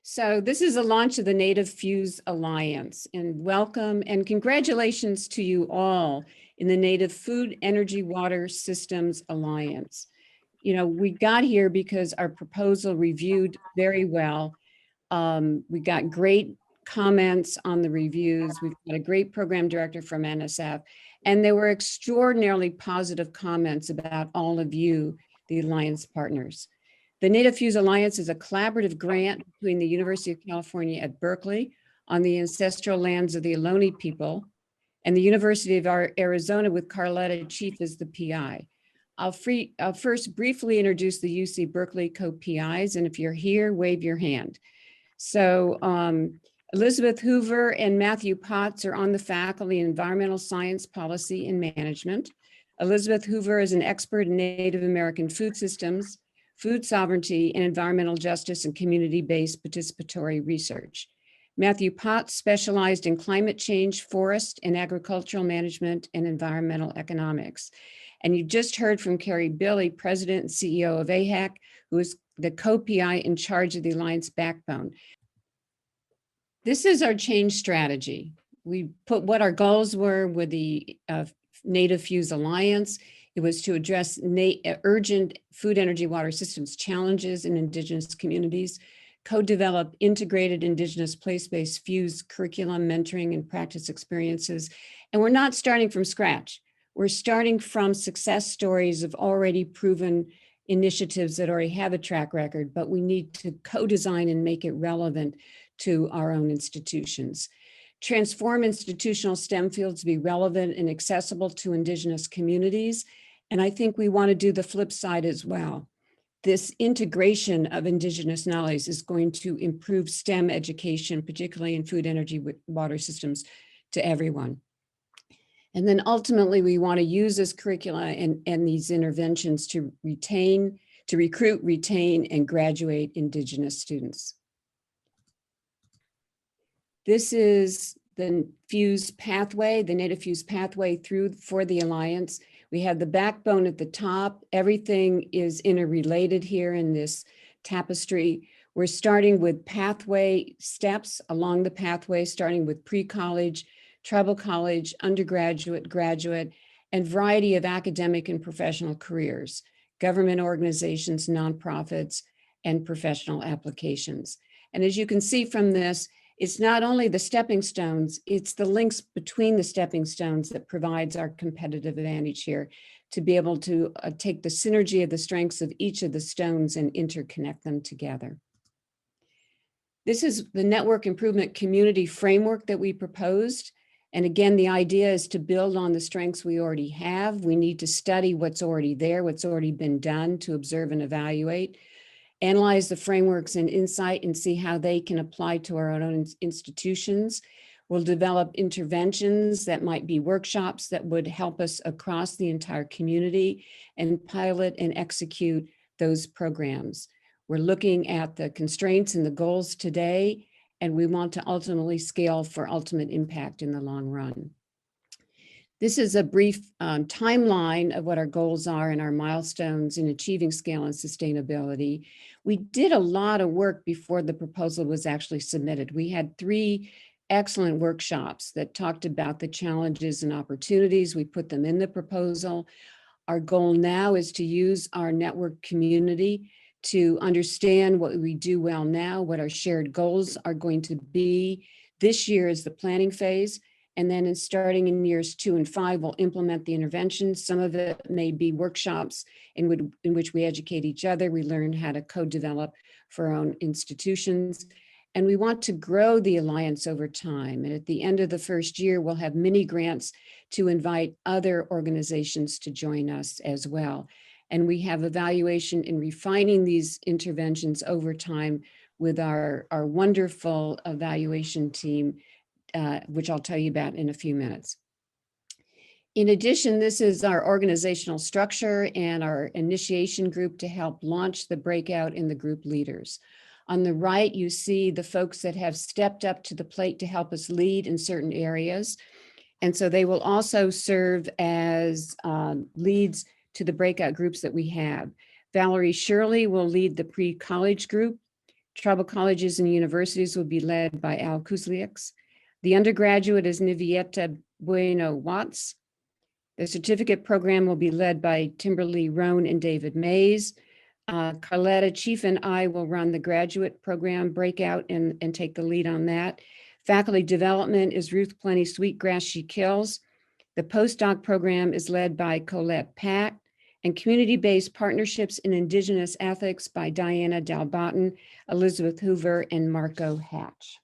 So this is the launch of the Native Fuse Alliance, and welcome and congratulations to you all in the Native Food, Energy, Water Systems Alliance. You know, we got here because our proposal reviewed very well. We got great comments on the reviews. We've got a great program director from NSF, and there were extraordinarily positive comments about all of you, the Alliance partners. The Native Fuse Alliance is a collaborative grant between the University of California at Berkeley on the ancestral lands of the Ohlone people and the University of Arizona with Carletta Chief as the PI. I'll first briefly introduce the UC Berkeley co-PIs, and if you're here, wave your hand. So Elizabeth Hoover and Matthew Potts are on the faculty in Environmental Science, Policy, and Management. Elizabeth Hoover is an expert in Native American food systems, food sovereignty, and environmental justice and community-based participatory research. Matthew Potts specialized in climate change, forest, and agricultural management and environmental economics. And you just heard from Carrie Billy, President and CEO of AHAC, who is the co-PI in charge of the Alliance backbone. This is our change strategy. We put what our goals were with the Native Fuse Alliance. It was to address urgent food, energy, water systems challenges in Indigenous communities, co-develop integrated Indigenous place-based Fuse curriculum, mentoring, and practice experiences. And we're not starting from scratch. We're starting from success stories of already proven initiatives that already have a track record, but we need to co-design and make it relevant to our own institutions. Transform institutional STEM fields to be relevant and accessible to Indigenous communities. And I think we want to do the flip side as well. This integration of Indigenous knowledge is going to improve STEM education, particularly in food, energy, water systems, to everyone. And then ultimately, we want to use this curricula and these interventions to recruit, retain, and graduate Indigenous students. This is the Fuse pathway, the Native Fuse pathway for the Alliance. We have the backbone at the top. Everything is interrelated here in this tapestry. We're starting with pathway steps along the pathway, starting with pre-college, tribal college, undergraduate, graduate, and variety of academic and professional careers, government organizations, nonprofits, and professional applications. And as you can see from this, it's not only the stepping stones, it's the links between the stepping stones that provides our competitive advantage here to be able to take the synergy of the strengths of each of the stones and interconnect them together. This is the network improvement community framework that we proposed. And again, the idea is to build on the strengths we already have. We need to study what's already there, what's already been done to observe and evaluate, analyze the frameworks and insight and see how they can apply to our own institutions. We'll develop interventions that might be workshops that would help us across the entire community and pilot and execute those programs. We're looking at the constraints and the goals today, and we want to ultimately scale for ultimate impact in the long run. This is a brief timeline of what our goals are and our milestones in achieving scale and sustainability. We did a lot of work before the proposal was actually submitted. We had 3 excellent workshops that talked about the challenges and opportunities. We put them in the proposal. Our goal now is to use our network community to understand what we do well now, what our shared goals are going to be. This year is the planning phase. And then starting in years 2 and 5, we'll implement the interventions. Some of it may be workshops in which we educate each other. We learn how to co-develop for our own institutions. And we want to grow the Alliance over time. And at the end of the first year, we'll have mini grants to invite other organizations to join us as well. And we have evaluation in refining these interventions over time with our wonderful evaluation team, which I'll tell you about in a few minutes. In addition, this is our organizational structure and our initiation group to help launch the breakout in the group leaders. On the right, you see the folks that have stepped up to the plate to help us lead in certain areas. And so they will also serve as leads to the breakout groups that we have. Valerie Shirley will lead the pre-college group. Tribal colleges and universities will be led by Al Kuzliaks. The undergraduate is Nivieta Bueno Watts. The certificate program will be led by Timberly Roan and David Mays. Carletta Chief and I will run the graduate program breakout and take the lead on that. Faculty development is Ruth Plenty Sweetgrass She Kills. The postdoc program is led by Colette Pack, and community-based partnerships in Indigenous ethics by Diana Dalbotten, Elizabeth Hoover, and Marco Hatch.